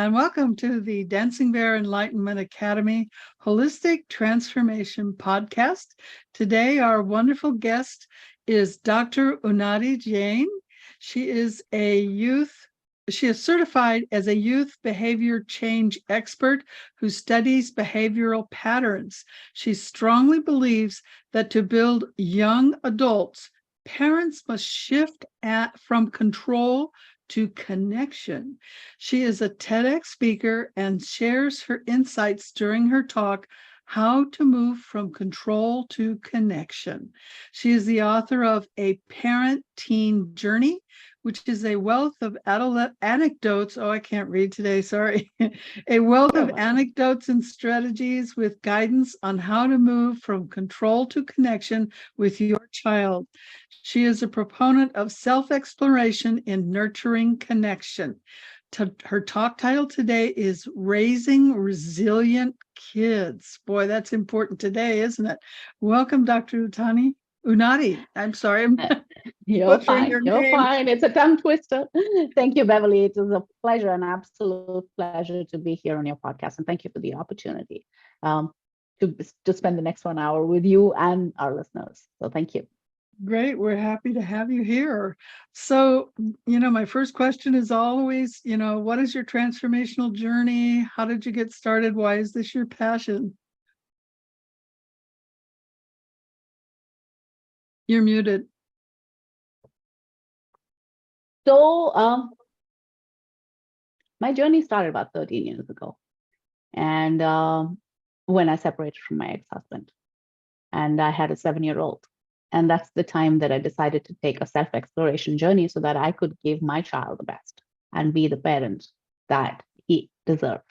and welcome to the Dancing Bear Enlightenment Academy Holistic Transformation Podcast. Today, our wonderful guest is Dr. Unnati Jain. She is certified as a youth behavior change expert who studies behavioral patterns. She strongly believes that to build young adults, parents must shift from control to connection. She is a TEDx speaker and shares her insights during her talk, How to Move from Control to Connection. She is the author of A Parent-Teen Journey, which is a wealth of anecdotes. Oh, I can't read today, sorry. A wealth of anecdotes and strategies with guidance on how to move from control to connection with your child. She is a proponent of self-exploration in nurturing connection. Her talk title today is Raising Resilient Kids. Boy, that's important today, isn't it? Welcome, Dr. Unnati. I'm sorry. You're fine. You're fine. It's a tongue twister. Thank you, Beverly. It is a pleasure, an absolute pleasure to be here on your podcast. And thank you for the opportunity to spend the next 1 hour with you and our listeners. So thank you. Great. We're happy to have you here. So, my first question is always, what is your transformational journey? How did you get started? Why is this your passion? You're muted. So, my journey started about 13 years ago. And when I separated from my ex-husband, and I had a 7-year-old. And that's the time that I decided to take a self-exploration journey so that I could give my child the best and be the parent that he deserves.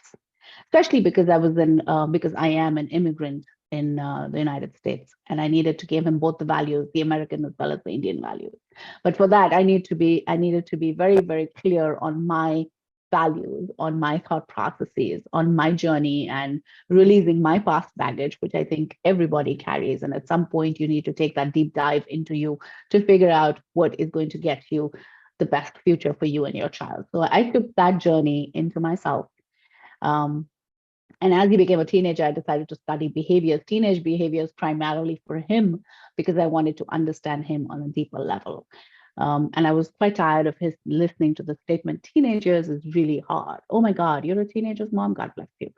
Especially because because I am an immigrant in the United States, and I needed to give him both the values, the American as well as the Indian values. But for that, I needed to be very, very clear on my values, on my thought processes, on my journey, and releasing my past baggage, which I think everybody carries. And at some point, you need to take that deep dive into you to figure out what is going to get you the best future for you and your child. So I took that journey into myself. And as he became a teenager, I decided to study teenage behaviors, primarily for him, because I wanted to understand him on a deeper level. And I was quite tired of his listening to the statement, teenagers is really hard. Oh my God, you're a teenager's mom, God bless you.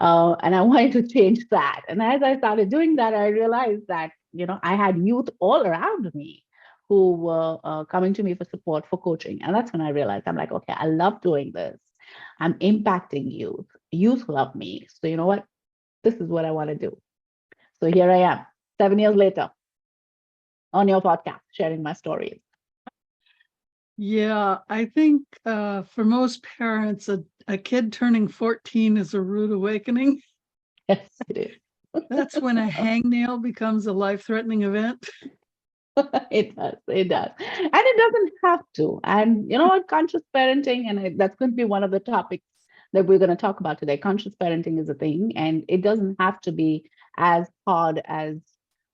And I wanted to change that. And as I started doing that, I realized that, I had youth all around me who were coming to me for support, for coaching. And that's when I realized, I'm like, okay, I love doing this. I'm impacting youth. Youth love me. So you know what? This is what I want to do. So here I am, 7 years later, on your podcast, sharing my stories. Yeah, I think for most parents, a kid turning 14 is a rude awakening. Yes, it is. That's when a hangnail becomes a life-threatening event. It does. And it doesn't have to. And you know what? Conscious parenting, and that's going to be one of the topics that we're going to talk about today. Conscious parenting is a thing, and it doesn't have to be as hard as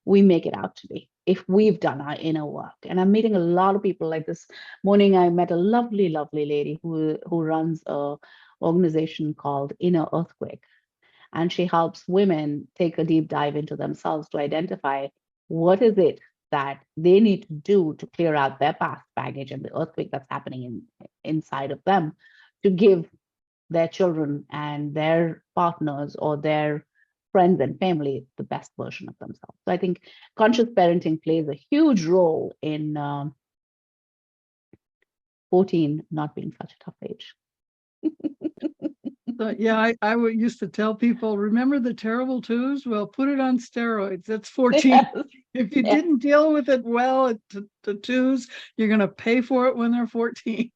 we make it out to be if we've done our inner work. And I'm meeting a lot of people. Like this morning, I met a lovely, lovely lady who runs a organization called Inner Earthquake. And she helps women take a deep dive into themselves to identify what is it that they need to do to clear out their past baggage and the earthquake that's happening inside of them, to give their children and their partners or their friends and family the best version of themselves. So I think conscious parenting plays a huge role in 14 not being such a tough age. So, yeah, I used to tell people, remember the terrible twos? Well, put it on steroids. That's 14. Yes. If you didn't deal with it well at the twos, you're going to pay for it when they're 14.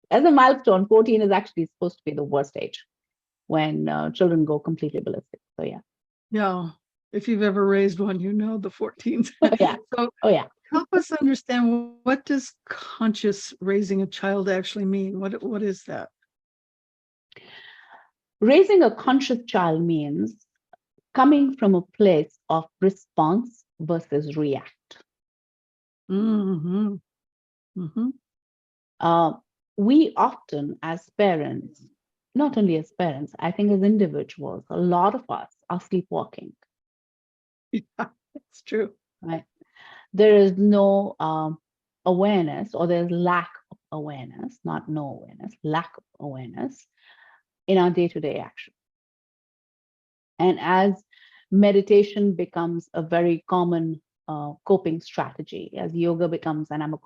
As a milestone, 14 is actually supposed to be the worst age when children go completely ballistic. So yeah. Yeah. If you've ever raised one, the 14s. Yeah. So help us understand, what does conscious raising a child actually mean? What is that? Raising a conscious child means coming from a place of response versus react. Mm-hmm. Mm-hmm. We often, as parents, not only as parents, I think as individuals, a lot of us are sleepwalking, Yeah, it's true. right? There is no awareness, or there's lack of awareness, not no awareness, lack of awareness in our day-to-day action. And as meditation becomes a very common coping strategy, as yoga becomes, and I'm a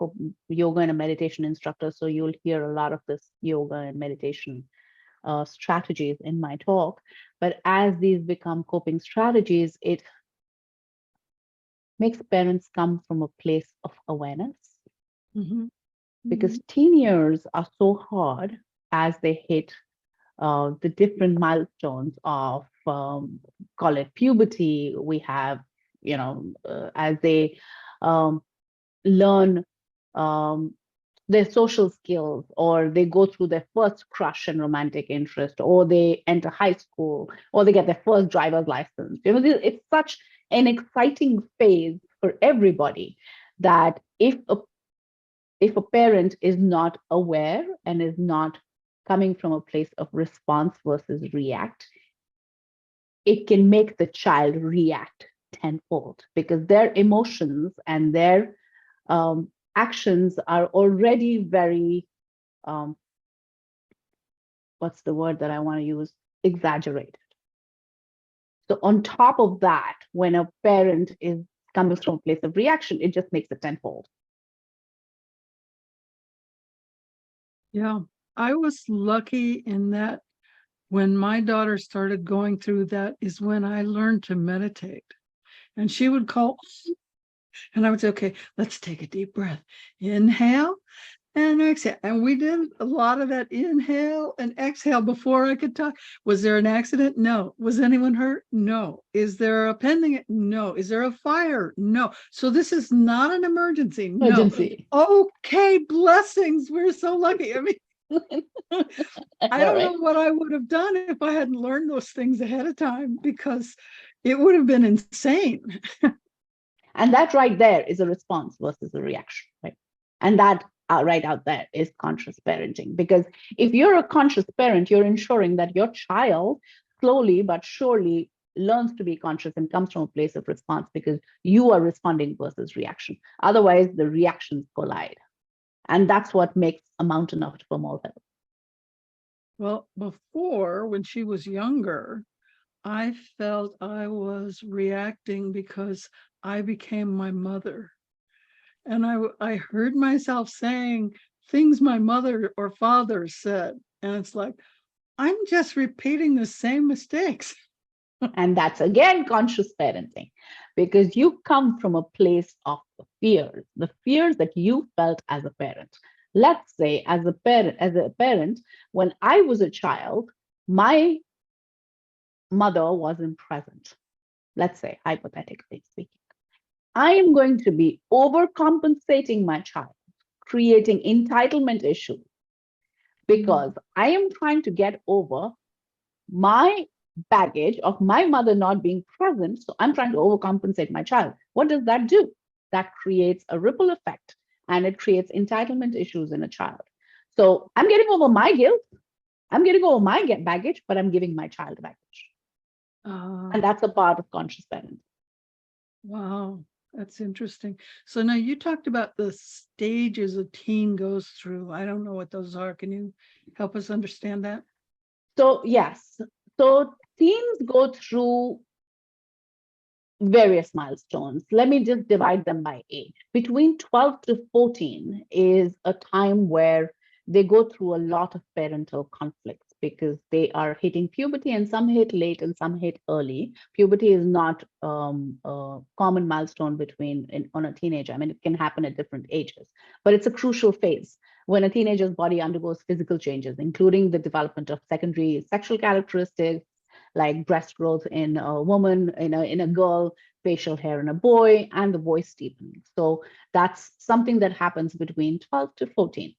yoga and a meditation instructor, so you'll hear a lot of this yoga and meditation strategies in my talk. But as these become coping strategies, it makes parents come from a place of awareness, Mhm. because teen years are so hard as they hit the different milestones of, call it puberty. We have, as they um, learn their social skills, or they go through their first crush and romantic interest, or they enter high school, or they get their first driver's license. It's such an exciting phase for everybody that if a parent is not aware and is not coming from a place of response versus react, it can make the child react tenfold, because their emotions and their actions are already very, um, what's the word that I want to use? Exaggerated. So on top of that, when a parent is coming from a place of reaction, it just makes it tenfold. Yeah, I was lucky in that when my daughter started going through that is when I learned to meditate. And she would call, and I would say, okay, let's take a deep breath. Inhale and exhale. And we did a lot of that inhale and exhale before I could talk. Was there an accident? No. Was anyone hurt? No. Is there a pending? No. Is there a fire? No. So this is not an emergency. No. Emergency. Okay, blessings. We're so lucky. I mean, I don't know what I would have done if I hadn't learned those things ahead of time, because it would have been insane. And that right there is a response versus a reaction, right? And that right out there is conscious parenting. Because if you're a conscious parent, you're ensuring that your child slowly but surely learns to be conscious and comes from a place of response, because you are responding versus reaction. Otherwise, the reactions collide. And that's what makes a mountain out of a molehill. Well, before, when she was younger, I felt I was reacting because I became my mother. And I heard myself saying things my mother or father said. And it's like, I'm just repeating the same mistakes. And that's again conscious parenting, because you come from a place of the fears that you felt as a parent. Let's say as a parent, when I was a child, my mother wasn't present. Let's say, hypothetically speaking, I am going to be overcompensating my child, creating entitlement issues, because I am trying to get over my baggage of my mother not being present. So I'm trying to overcompensate my child. What does that do? That creates a ripple effect, and it creates entitlement issues in a child. So I'm getting over my guilt, I'm getting over my baggage, but I'm giving my child baggage. And that's a part of conscious parenting. Wow, that's interesting. So now you talked about the stages a teen goes through. I don't know what those are. Can you help us understand that? So, yes. So teens go through various milestones. Let me just divide them by age. Between 12 to 14 is a time where they go through a lot of parental conflicts, because they are hitting puberty, and some hit late and some hit early. Puberty is not a common milestone on a teenager. I mean, it can happen at different ages, but it's a crucial phase when a teenager's body undergoes physical changes, including the development of secondary sexual characteristics, like breast growth in a woman, in a girl, facial hair in a boy, and the voice deepening. So that's something that happens between 12 to 14.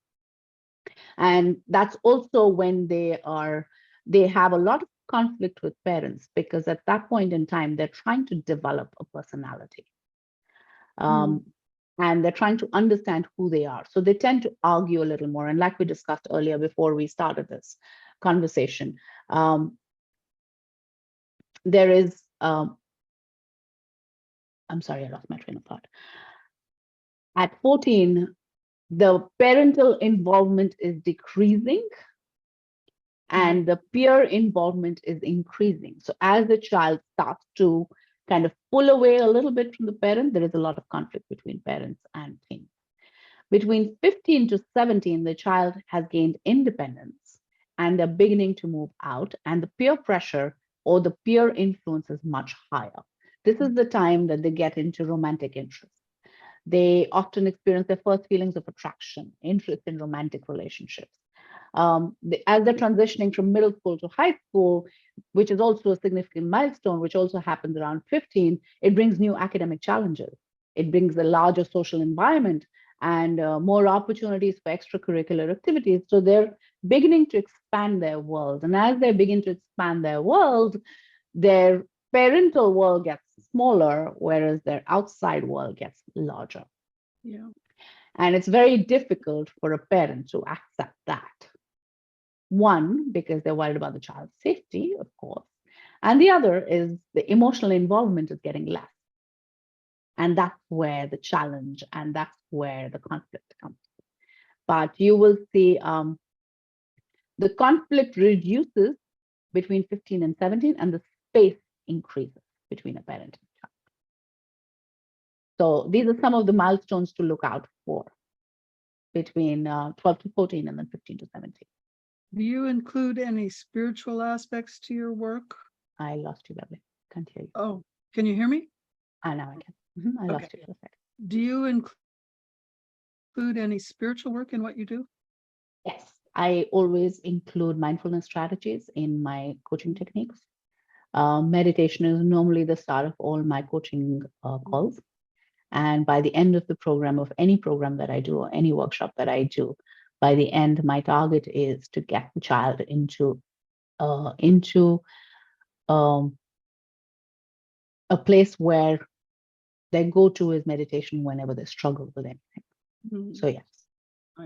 And that's also when they have a lot of conflict with parents, because at that point in time, they're trying to develop a personality. And they're trying to understand who they are. So they tend to argue a little more. And like we discussed earlier before we started this, conversation. There is, I'm sorry, I lost my train of thought. At 14, the parental involvement is decreasing and the peer involvement is increasing. So as the child starts to kind of pull away a little bit from the parent, there is a lot of conflict between parents and teens. Between 15 to 17, the child has gained independence and they're beginning to move out, and the peer pressure or the peer influence is much higher. This is the time that they get into romantic interest. They often experience their first feelings of attraction, interest in romantic relationships. As they're transitioning from middle school to high school, which is also a significant milestone, which also happens around 15, it brings new academic challenges. It brings a larger social environment and more opportunities for extracurricular activities. So they're beginning to expand their world. And as they begin to expand their world, their parental world gets smaller, whereas their outside world gets larger. Yeah. And it's very difficult for a parent to accept that. One, because they're worried about the child's safety, of course. And the other is the emotional involvement is getting less. And that's where the challenge and that's where the conflict comes. But you will see the conflict reduces between 15 and 17, and the space increases between a parent and child. So these are some of the milestones to look out for between 12 to 14 and then 15 to 17. Do you include any spiritual aspects to your work? I lost you, Beverly. Can't hear you. Oh, can you hear me? Now I can. I lost you for a second. Do you include any spiritual work in what you do? Yes, I always include mindfulness strategies in my coaching techniques. Meditation is normally the start of all my coaching calls. And by the end of the program, of any program that I do or any workshop that I do, by the end, my target is to get the child into a place where their go-to is meditation whenever they struggle with anything. Mm-hmm. So yes.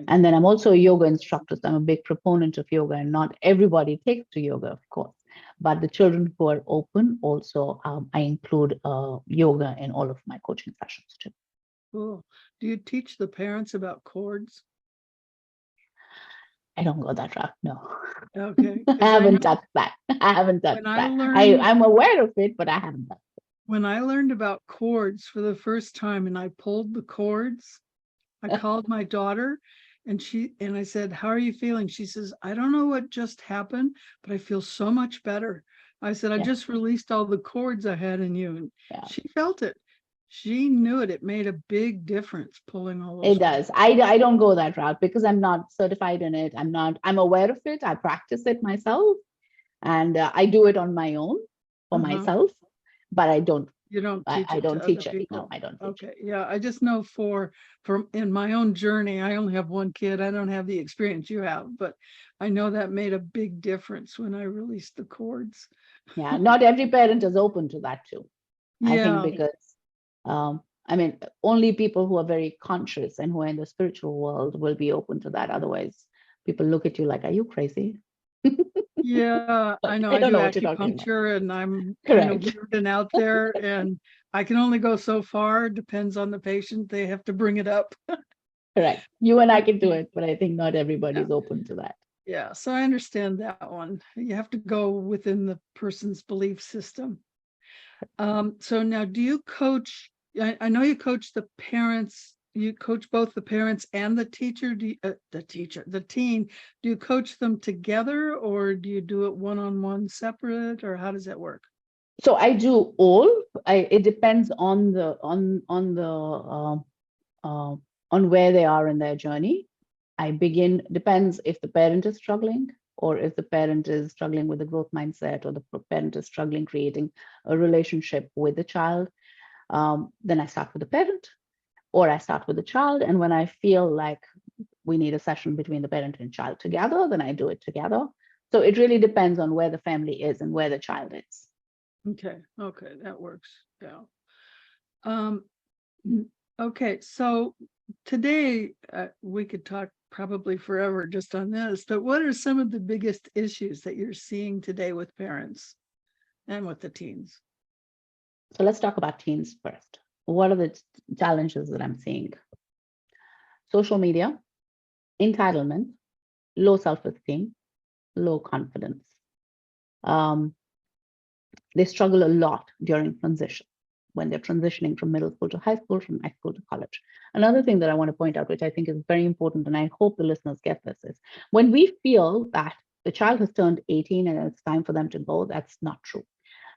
And then I'm also a yoga instructor. So I'm a big proponent of yoga, and not everybody takes to yoga, of course. But the children who are open, also I include yoga in all of my coaching sessions too. Cool. Do you teach the parents about chords? I don't go that route, no. Okay. I haven't touched that. I haven't touched that. I'm aware of it, but I haven't touched it. When I learned about chords for the first time and I pulled the chords, I called my daughter and I said, "How are you feeling?" She says, "I don't know what just happened, but I feel so much better." I said, "I just released all the chords I had in you." And she felt it. She knew it. It made a big difference pulling all those. It does. I don't go that route because I'm not certified in it. I'm aware of it. I practice it myself, and I do it on my own for myself, but I don't. You don't teach I it don't to teach other it. people. No, I don't teach it. Yeah, I just know for in my own journey, I only have one kid. I don't have the experience you have, but I know that made a big difference when I released the chords. Yeah, not every parent is open to that too. Yeah. I think because I mean, only people who are very conscious and who are in the spiritual world will be open to that. Otherwise, people look at you like, "Are you crazy?" Yeah, I know. I don't do know what you're talking about. acupuncture and I'm kind of weird and out there, and I can only go so far. Depends on the patient. They have to bring it up. Correct. You and I can do it, but I think not everybody's open to that. Yeah, so I understand that one. You have to go within the person's belief system. So now, do you coach? I know you coach the parents. You coach both the parents and the teacher. The teen. Do you coach them together, or do you do it one-on-one, separate, or how does that work? So I do all. It depends on the on where they are in their journey. Depends if the parent is struggling, or if the parent is struggling with the growth mindset, or the parent is struggling creating a relationship with the child. Then I start with the parent, or I start with the child. And when I feel like we need a session between the parent and child together, then I do it together. So it really depends on where the family is and where the child is. Okay, that works. Yeah. Okay, so today we could talk probably forever just on this, but what are some of the biggest issues that you're seeing today with parents and with the teens? So let's talk about teens first. What are the challenges that I'm seeing? Social media, entitlement, low self-esteem, low confidence. Um, they struggle a lot during transition when they're transitioning from middle school to high school, from high school to college. Another thing that I want to point out, which I think is very important, and I hope the listeners get this, is when we feel that the child has turned 18 and it's time for them to go, that's not true.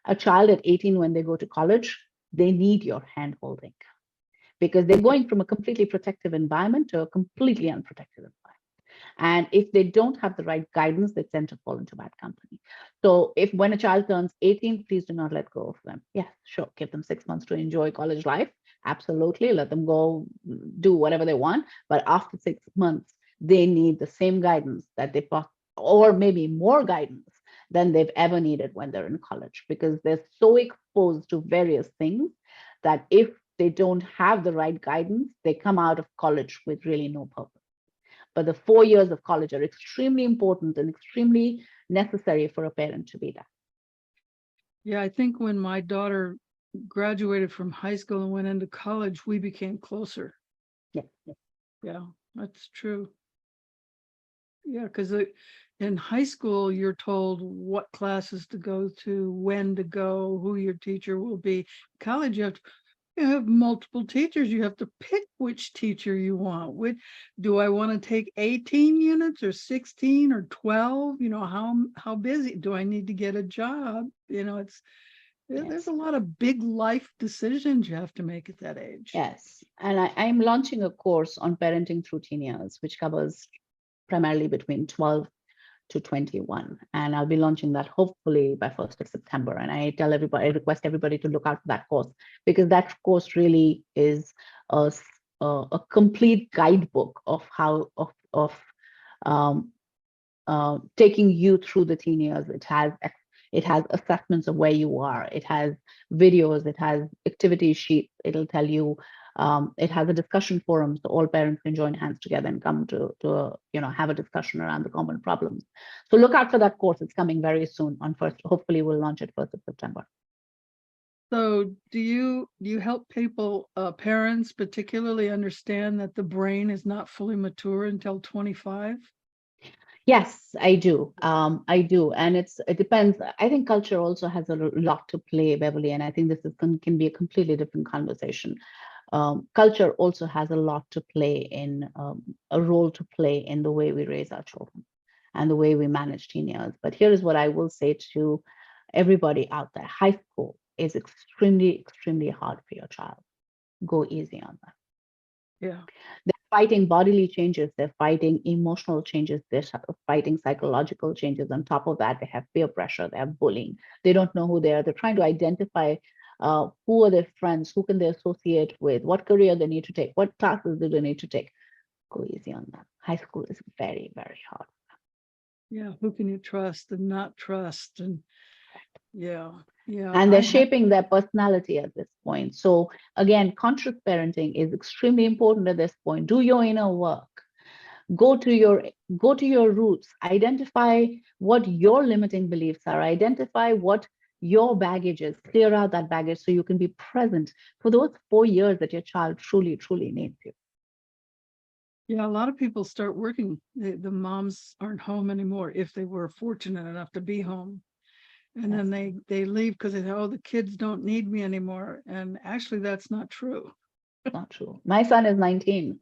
A child at 18, when they go to college, they need your hand holding because they're going from a completely protective environment to a completely unprotected environment. And if they don't have the right guidance, they tend to fall into bad company. So if when a child turns 18, please do not let go of them. Yes, sure, give them 6 months to enjoy college life. Absolutely, let them go do whatever they want. But after 6 months, they need the same guidance that they or maybe more guidance than they've ever needed when they're in college, because they're so exposed to various things that if they don't have the right guidance, they come out of college with really no purpose. But the 4 years of college are extremely important and extremely necessary for a parent to be there. Yeah, I think when my daughter graduated from high school and went into college, we became closer. Yeah. Yeah, that's true. Yeah, because in high school, you're told what classes to go to, when to go, who your teacher will be. College, you have multiple teachers. You have to pick which teacher you want. Which do I want to take 18 units or 16 or 12? You know, how busy do I need to get a job? You know, there's a lot of big life decisions you have to make at that age. Yes. And I'm launching a course on parenting through teen years, which covers primarily between 12 to 21. And I'll be launching that hopefully by 1st of September. And I request everybody to look out for that course, because that course really is a complete guidebook of how, um, taking you through the teen years. It has assessments of where you are. It has videos. It has activity sheets. It'll tell you. It has a discussion forum, so all parents can join hands together and come to have a discussion around the common problems. So look out for that course. It's coming very soon on first. Hopefully, we'll launch it 1st of September. So do you help people, parents particularly, understand that the brain is not fully mature until 25? Yes, I do. I do, and it depends. I think culture also has a lot to play, Beverly, and I think this can be a completely different conversation. Culture also has a lot to play in a role to play in the way we raise our children and the way we manage teen years. But here is what I will say to everybody out there: high school is extremely, extremely hard for your child. Go easy on them. Yeah. They're fighting bodily changes, they're fighting emotional changes, they're fighting psychological changes. On top of that, they have peer pressure, they have bullying. They don't know who they are. They're trying to identify who are their friends, who can they associate with, what career they need to take, what classes do they need to take. Go easy on that. High school is very, very hard. Yeah. Who can you trust and not trust? And yeah. And they're shaping their personality at this point. So again, conscious parenting is extremely important at this point. Do your inner work. Go to your roots. Identify what your limiting beliefs are. Identify what your baggage is. Clear out that baggage so you can be present for those 4 years that your child truly, truly needs you. Yeah, a lot of people start working. The moms aren't home anymore if they were fortunate enough to be home. And then they leave because they say, oh, the kids don't need me anymore. And actually, that's not true. Not true. My son is 19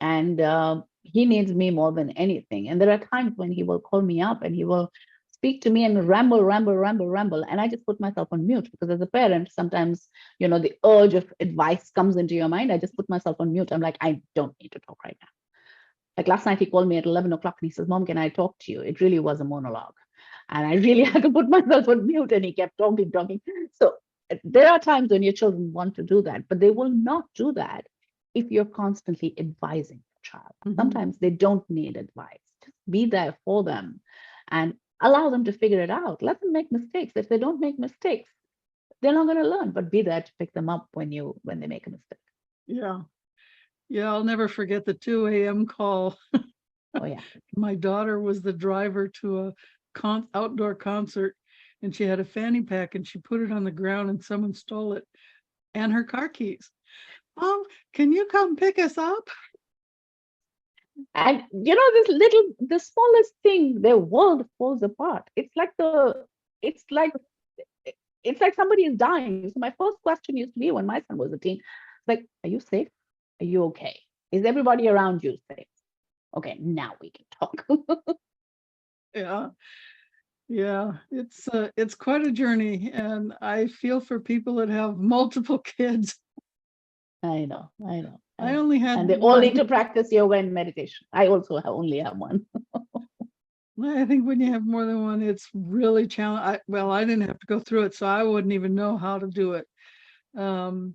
and he needs me more than anything. And there are times when he will call me up and he will speak to me and ramble. And I just put myself on mute because as a parent, sometimes, the urge of advice comes into your mind. I just put myself on mute. I'm like, I don't need to talk right now. Like last night, he called me at 11 o'clock and he says, Mom, can I talk to you? It really was a monologue. And I really had to put myself on mute and he kept talking. So there are times when your children want to do that, but they will not do that if you're constantly advising your child. Sometimes they don't need advice. Just be there for them and allow them to figure it out. Let them make mistakes. If they don't make mistakes, they're not going to learn, but be there to pick them up when they make a mistake. Yeah. Yeah, I'll never forget the 2 a.m. call. Oh yeah. My daughter was the driver to a outdoor concert, and she had a fanny pack and she put it on the ground and someone stole it and her car keys. Mom, can you come pick us up? And the smallest thing, their world falls apart. It's like somebody is dying. So my first question used to be when my son was a teen, like, are you safe? Are you okay? Is everybody around you safe? Okay, now we can talk. Yeah. Yeah, it's quite a journey, and I feel for people that have multiple kids. I know, I know, I I know. only had And they all need one. to practice yoga and meditation. I also only have one. I think when you have more than one, it's really challenging. Well, I didn't have to go through it, so I wouldn't even know how to do it. Um,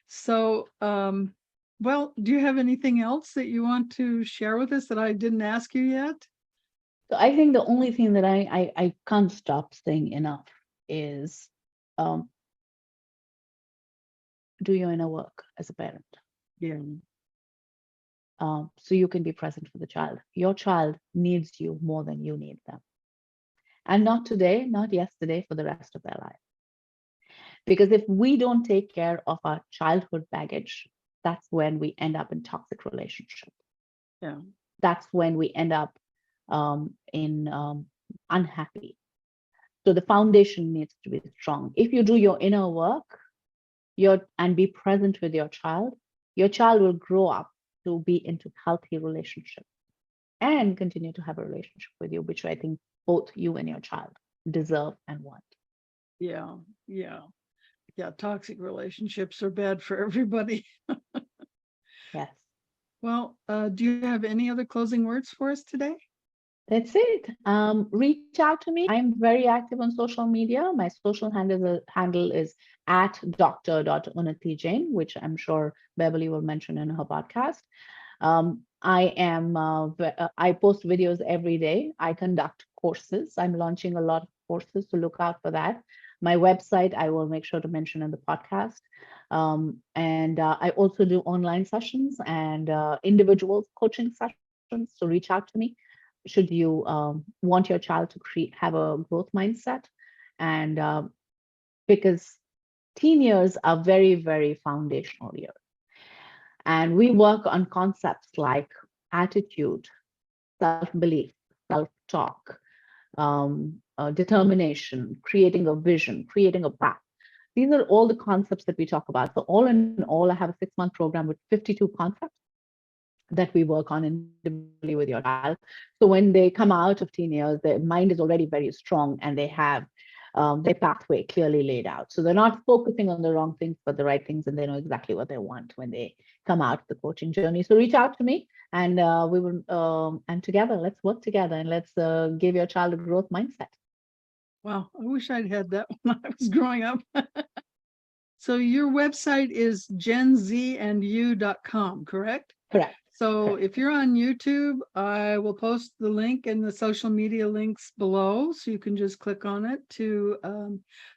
so, well, do you have anything else that you want to share with us that I didn't ask you yet? So I think the only thing that I can't stop saying enough is um, do your inner work as a parent. Yeah. So you can be present for the child. Your child needs you more than you need them. And not today, not yesterday, for the rest of their life. Because if we don't take care of our childhood baggage, that's when we end up in toxic relationships. Yeah. That's when we end up in unhappy. So the foundation needs to be strong. If you do your inner work, and be present with your child will grow up to be into healthy relationships and continue to have a relationship with you, which I think both you and your child deserve and want. Yeah. Yeah. Yeah. Toxic relationships are bad for everybody. Yes. Well, do you have any other closing words for us today? That's it. Reach out to me. I'm very active on social media. My social handle is at Dr. Jain, which I'm sure Beverly will mention in her podcast. I post videos every day. I conduct courses. I'm launching a lot of courses, so look out for that. My website, I will make sure to mention in the podcast. And I also do online sessions and individual coaching sessions. So reach out to me should you want your child to have a growth mindset. And because teen years are very, very foundational years. And we work on concepts like attitude, self-belief, self-talk, determination, creating a vision, creating a path. These are all the concepts that we talk about. So all in all, I have a 6-month program with 52 concepts that we work on individually with your child. So when they come out of teen years, their mind is already very strong and they have their pathway clearly laid out. So they're not focusing on the wrong things, but the right things, and they know exactly what they want when they come out of the coaching journey. So reach out to me, and we will, and together, let's work together and let's give your child a growth mindset. Wow, I wish I'd had that when I was growing up. So your website is genzandyou.com, correct? Correct. So Correct. if you're on YouTube, I will post the link in the social media links below. So you can just click on it to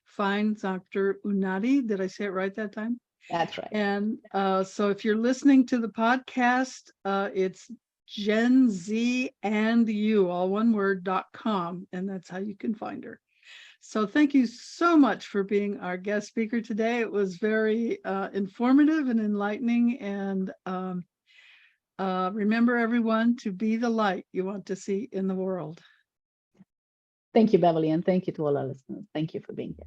find Dr. Unadi. Did I say it right that time? That's right. And so if you're listening to the podcast, it's genzandyou, all one word.com, and that's how you can find her. So thank you so much for being our guest speaker today. It was very informative and enlightening. And remember, everyone, to be the light you want to see in the world. Thank you, Beverly, and thank you to all our listeners. Thank you for being here.